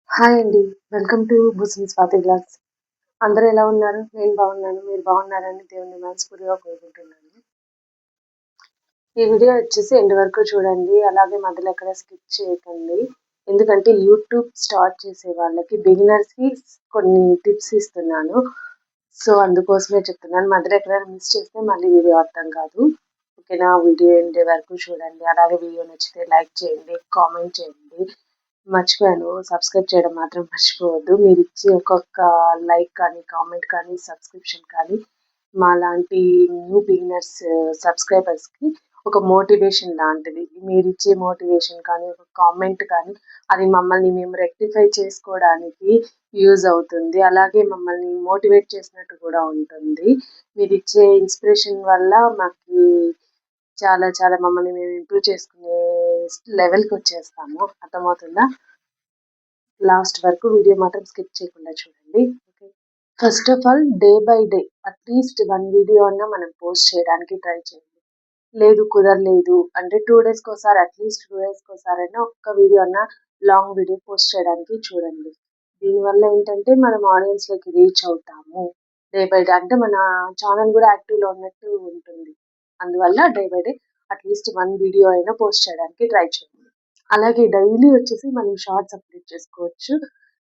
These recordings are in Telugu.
హాయ్ అండి. వెల్కమ్ టు బుస్ని స్వాతి వ్లాగ్స్. అందరూ ఎలా ఉన్నారు? నేను బాగున్నాను. మీరు బాగున్నారని దేవుని మనస్ఫూర్తిగా కోరుకుంటున్నాను. ఈ వీడియో వచ్చేసి ఎండ్ వరకు చూడండి. అలాగే మధ్యలో ఎక్కడ స్కిప్ చేయకండి. ఎందుకంటే యూట్యూబ్ స్టార్ట్ చేసే వాళ్ళకి బిగినర్స్‌కి కొన్ని టిప్స్ ఇస్తున్నాను. సో, అందుకోసమే చెప్తున్నాను. మధ్యలో ఎక్కడైనా మిస్ చేస్తే మళ్ళీ వీడియో అర్థం కాదు. ఓకేనా? వీడియో ఎండ్ వరకు చూడండి. అలాగే వీడియో నచ్చితే లైక్ చేయండి, కామెంట్ చేయండి. మర్చిపోయాను. సబ్స్క్రైబ్ చేయడం మాత్రం మర్చిపోవద్దు. మీరిచ్చే ఒక్కొక్క లైక్ కానీ, కామెంట్ కానీ, సబ్స్క్రిప్షన్ కానీ మాలాంటి న్యూ బిగినర్స్ సబ్స్క్రైబర్స్‌కి ఒక మోటివేషన్ లాంటిది. మీరిచ్చే మోటివేషన్ కానీ, ఒక కామెంట్ కానీ అది మమ్మల్ని మేము రెక్టిఫై చేసుకోవడానికి యూజ్ అవుతుంది. అలాగే మమ్మల్ని మోటివేట్ చేసినట్టు కూడా ఉంటుంది. మీరిచ్చే ఇన్స్పిరేషన్ వల్ల మాకి చాలా చాలా మమ్మల్ని మేము ఇంప్రూవ్ చేసుకునే లెవెల్‌కి వచ్చేస్తాము. అర్థమవుతుందా? లాస్ట్ వరకు వీడియో మాత్రం స్కిప్ చేయకుండా చూడండి. Okay. First of all day by day at least 1 video అన్నా మనం పోస్ట్ చేయడానికి ట్రై చేయండి. లేదు కుదరలేదు అంటే 2 డేస్‌కోసారి అట్లీస్ట్ 2 డేస్‌కోసారైనా ఒక్క వీడియో అన్నా లాంగ్ వీడియో పోస్ట్ చేయడానికి చూడండి. దీనివల్ల ఏంటంటే మనం ఆడియన్స్‌లోకి రీచ్ అవుతాము. డే బై డే అంటే మన ఛానెల్ కూడా యాక్టివ్‌లో ఉన్నట్టు ఉంటుంది. అందువల్ల day by day at least 1 video అయినా పోస్ట్ చేయడానికి ట్రై చేయండి. అలాగే డైలీ వచ్చేసి మనం షార్ట్స్ అప్డేట్ చేసుకోవచ్చు.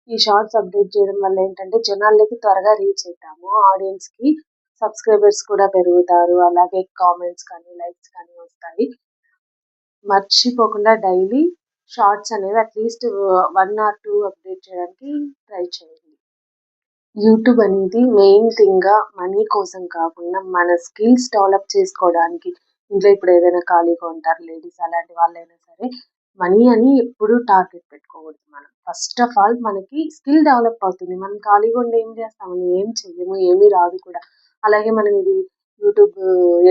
ఈ షార్ట్స్ అప్డేట్ చేయడం వల్ల ఏంటంటే జనాల్లోకి త్వరగా రీచ్ అవుతాము. ఆడియన్స్‌కి సబ్స్క్రైబర్స్ కూడా పెరుగుతారు. అలాగే కామెంట్స్ కానీ, లైక్స్ కానీ వస్తాయి. మర్చిపోకుండా డైలీ షార్ట్స్ అనేవి అట్లీస్ట్ 1 ఆర్ 2 అప్డేట్ చేయడానికి ట్రై చేయండి. యూట్యూబ్ అనేది మెయిన్ థింగ్‌గా మనీ కోసం కాకుండా మన స్కిల్స్ డెవలప్ చేసుకోవడానికి ఇంట్లో ఇప్పుడు ఏదైనా ఖాళీగా ఉంటారు లేడీస్ అలాంటి వాళ్ళైనా సరే మనీ అని ఎప్పుడూ టార్గెట్ పెట్టుకోకూడదు మనం. ఫస్ట్ ఆఫ్ ఆల్ మనకి స్కిల్ డెవలప్ అవుతుంది. మనం ఖాళీగా ఉండి ఏం చేస్తామని ఏం చెయ్యము. ఏమీ రాదు కూడా. అలాగే మనం ఇది యూట్యూబ్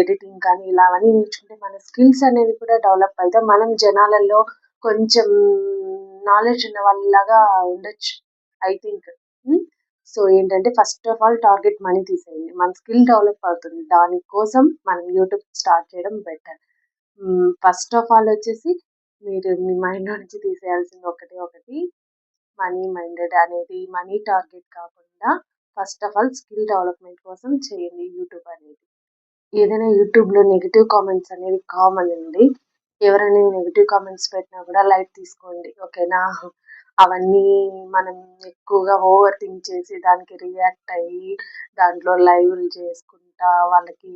ఎడిటింగ్ కానీ ఇలా అవన్నీ నేర్చుకుంటే మన స్కిల్స్ అనేవి కూడా డెవలప్ అవుతాయి. మనం జనాలలో కొంచెం నాలెడ్జ్ ఉన్న వాళ్ళలాగా ఉండొచ్చు. I think. హ్మ్. సో ఏంటంటే first of all target money తీసేయండి. మన స్కిల్ డెవలప్ అవుతుంది. దానికోసం మనం యూట్యూబ్ స్టార్ట్ చేయడం బెటర్. ఫస్ట్ ఆఫ్ ఆల్ వచ్చేసి మీరు మీ మైండ్‌లో నుంచి తీసేయాల్సింది ఒకటే ఒకటి మనీ మైండెడ్ అనేది మనీ టార్గెట్ కాకుండా first of all skill development కోసం చేయండి యూట్యూబ్ అనేది. ఏదైనా యూట్యూబ్‌లో నెగెటివ్ కామెంట్స్ అనేవి కామన్ అండి. ఎవరైనా నెగెటివ్ కామెంట్స్ పెట్టినా కూడా లైట్ తీసుకోండి. ఓకేనా? అవన్నీ మనం ఎక్కువగా ఓవర్ థింక్ చేసి దానికి రియాక్ట్ అయ్యి దాంట్లో లైవ్‌లు చేసుకుంటా వాళ్ళకి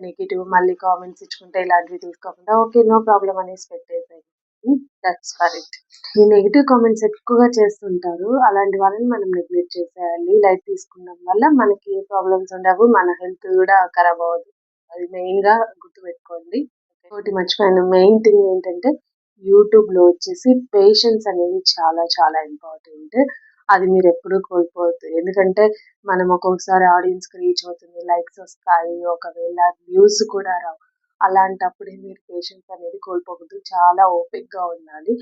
నెగెటివ్ మళ్ళీ కామెంట్స్ ఇచ్చుకుంటా ఇలాంటివి తీసుకోకుండా ఓకే. నో ప్రాబ్లమ్ అనేసి పెట్టేసేయండి. That's for it. ఈ నెగెటివ్ కామెంట్స్ ఎక్కువగా చేస్తుంటారు. అలాంటి వాళ్ళని మనం నెగ్లెక్ట్ చేసేయాలి. లైట్ తీసుకోవడం వల్ల మనకి ఏ ప్రాబ్లమ్స్ ఉండవు. మన హెల్త్ కూడా ఖరాబ్ అవ్వదు. అది మెయిన్‌గా గుర్తుపెట్టుకోండి. ఇంకోటి మర్చిపోయాను. మెయిన్ థింగ్ ఏంటంటే యూట్యూబ్‌లో వచ్చేసి పేషెన్స్ అనేది చాలా చాలా ఇంపార్టెంట్. అది మీరెప్పుడూ కోల్పోవద్దు. ఎందుకంటే మనం ఒక్కొక్కసారి ఆడియన్స్‌కి రీచ్ అవుతుంది. లైక్స్ వస్తాయి. ఒకవేళ వ్యూస్ కూడా రావు. అలాంటప్పుడే మీరు పేషెన్స్ అనేది కోల్పోకూడదు. చాలా ఓపికగా ఉండాలి.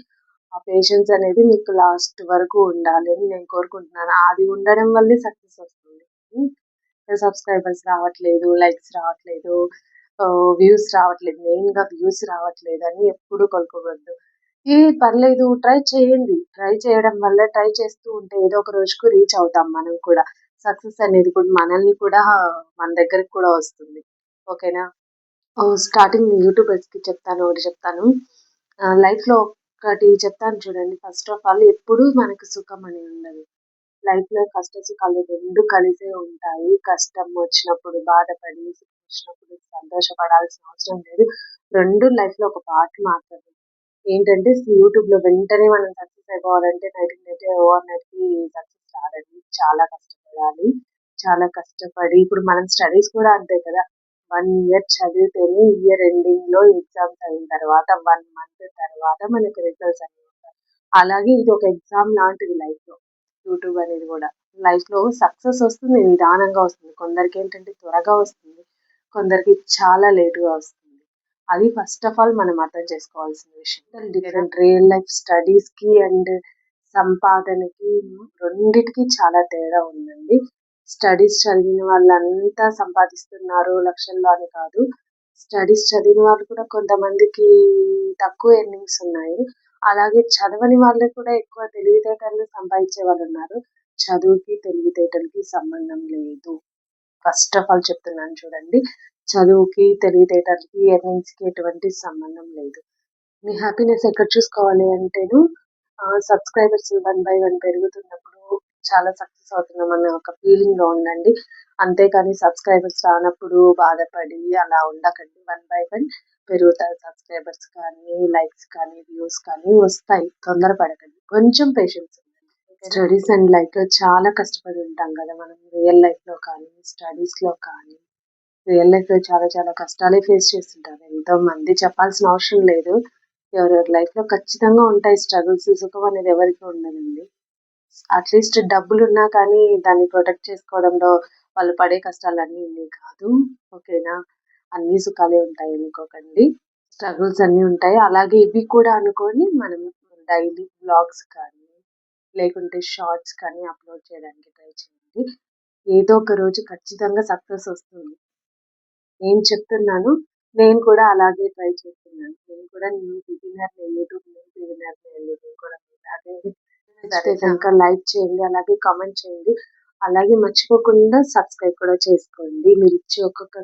ఆ పేషెన్స్ అనేది మీకు లాస్ట్ వరకు ఉండాలి అని నేను కోరుకుంటున్నాను. అది ఉండడం వల్లే సక్సెస్ వస్తుంది. హ్మ్. సబ్స్క్రైబర్స్ రావట్లేదు, లైక్స్ రావట్లేదు, వ్యూస్ రావట్లేదు. మెయిన్‌గా వ్యూస్ రావట్లేదని ఎప్పుడు కోలుకోవద్దు. పర్లేదు ట్రై చేయండి. ట్రై చేయడం వల్ల ట్రై చేస్తూ ఉంటే ఏదో ఒక రోజుకు రీచ్ అవుతాం మనం కూడా. సక్సెస్ అనేది కూడా మనల్ని కూడా మన దగ్గరికి కూడా వస్తుంది. ఓకేనా? స్టార్టింగ్ యూట్యూబర్స్‌కి చెప్తాను. ఒకటి చెప్తాను. లైఫ్‌లో ఒకటి చెప్తాను చూడండి. ఫస్ట్ ఆఫ్ ఆల్ ఎప్పుడూ మనకు సుఖం అని ఉండదు. లైఫ్‌లో కష్ట సుఖాలు 2 కలిసే ఉంటాయి. కష్టం వచ్చినప్పుడు బాధపడి, సుఖం వచ్చినప్పుడు సంతోషపడాల్సిన అవసరం లేదు. 2 లైఫ్‌లో ఒక పార్ట్ మాత్రమే. ఏంటంటే యూట్యూబ్‌లో వెంటనే మనం సక్సెస్ అయిపోవాలంటే నైట్‌కి నైటే ఓవర్ నైట్‌కి సక్సెస్ రాదండి. చాలా కష్టపడాలి. చాలా కష్టపడి ఇప్పుడు మనం స్టడీస్ కూడా అంతే కదా! 1 ఇయర్ చదివితేనే ఇయర్ ఎండింగ్‌లో ఎగ్జామ్స్ అయిన తర్వాత 1 మంత్ తర్వాత మనకి రిజల్ట్స్ అనేవి వస్తాయి. అలాగే ఇది ఒక ఎగ్జామ్ లాంటిది లైఫ్‌లో. యూట్యూబ్ అనేది గూడా. లైఫ్‌లో సక్సెస్ వస్తుంది. నిదానంగా వస్తుంది. కొందరికేంటంటే త్వరగా వస్తుంది. కొందరికి చాలా లేట్‌గా వస్తుంది. అది ఫస్ట్ ఆఫ్ ఆల్ మనం అర్థం చేసుకోవాల్సిన విషయం. డిఫరెంట్ రియల్ లైఫ్ స్టడీస్‌కి అండ్ సంపాదనకి రెండిటికి చాలా తేడా ఉందండి. స్టడీస్ చదివిన వాళ్ళంతా సంపాదిస్తున్నారు లక్షల్లో అని కాదు. స్టడీస్ చదివిన వాళ్ళు కూడా కొంతమందికి తక్కువ ఎర్నింగ్స్ ఉన్నాయి. అలాగే చదవని వాళ్ళు కూడా ఎక్కువ తెలివితేటలు సంపాదించే వాళ్ళున్నారు. చదువుకి, తెలివితేటలకి సంబంధం లేదు. ఫస్ట్ ఆఫ్ ఆల్ చెప్తున్నాను చూడండి. చదువుకి, తెలివితేటలకి, ఎర్నింగ్స్‌కి ఎటువంటి సంబంధం లేదు. మీ హ్యాపీనెస్ ఎక్కడ చూసుకోవాలి అంటేను సబ్స్క్రైబర్స్ 1 బై 1 పెరుగుతున్నప్పుడు చాలా సక్సెస్ అవుతున్నామన్న ఒక ఫీలింగ్‌లో ఉండండి. అంతేకాని సబ్స్క్రైబర్స్ రానప్పుడు బాధపడి అలా ఉండకండి. 1 బై 1 పెరుగుతారు సబ్స్క్రైబర్స్ కానీ, లైక్స్ కానీ, వ్యూస్ కానీ వస్తాయి. తొందరపడకండి. కొంచెం పేషెన్స్ ఉండండి. స్టడీస్ అండ్ లైఫ్‌లో చాలా కష్టపడి ఉంటాం కదా! మనం రియల్ లైఫ్‌లో కానీ, స్టడీస్‌లో కానీ, రియల్ లైఫ్‌లో చాలా చాలా కష్టాలే ఫేస్ చేస్తుంటారు. ఎంతోమంది చెప్పాల్సిన అవసరం లేదు. ఎవరెవరి లైఫ్‌లో ఖచ్చితంగా ఉంటాయి స్ట్రగుల్స్. సుఖం అనేది ఎవరికీ ఉండదండి. అట్‌లీస్ట్ డబ్బులున్నా కానీ దాన్ని ప్రొటెక్ట్ చేసుకోవడంలో వాళ్ళు పడే కష్టాలన్నీ ఇన్ని కాదు. ఓకేనా? అన్ని సుఖాలే ఉంటాయి అనుకోకండి. స్ట్రగుల్స్ అన్నీ ఉంటాయి. అలాగే ఇవి కూడా అనుకోని మనం డైలీ వ్లాగ్స్ కానీ, లేకుంటే షార్ట్స్ కానీ అప్‌లోడ్ చేయడానికి ట్రై చేయండి. ఏదో ఒక రోజు ఖచ్చితంగా సక్సెస్ వస్తుంది. నేను చెప్తున్నాను. నేను కూడా అలాగే ట్రై చేస్తున్నాను. నేను కూడా బిగినర్‌నే. యూట్యూబ్ బిగినర్‌నే అండి. నేను కూడా మీలాగే. నచ్చితే కనుక లైక్ చేయండి. అలాగే కామెంట్ చేయండి. అలాగే మర్చిపోకుండా సబ్స్క్రైబ్ కూడా చేసుకోండి. మీరిచ్చే ఒక్కొక్క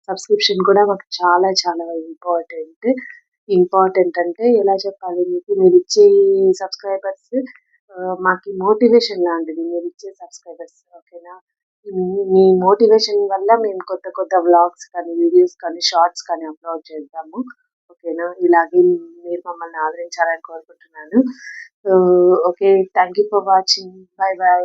సబ్స్క్రిప్షన్ కూడా మాకు చాలా చాలా ఇంపార్టెంట్. ఇంపార్టెంట్ అంటే ఎలా చెప్పాలి మీకు మీరిచ్చే సబ్స్క్రైబర్స్ మాకి మోటివేషన్ లాంటిది మీరిచ్చే సబ్స్క్రైబర్స్. ఓకేనా? మీ మోటివేషన్ వల్ల మేము కొత్త కొత్త వ్లాగ్స్ కానీ, వీడియోస్ కానీ, షార్ట్స్ కానీ అప్‌లోడ్ చేద్దాము. ఓకేనా? ఇలాగే మీరు మమ్మల్ని ఆదరించాలని కోరుకుంటున్నాను. Okay. Thank you for watching. By by.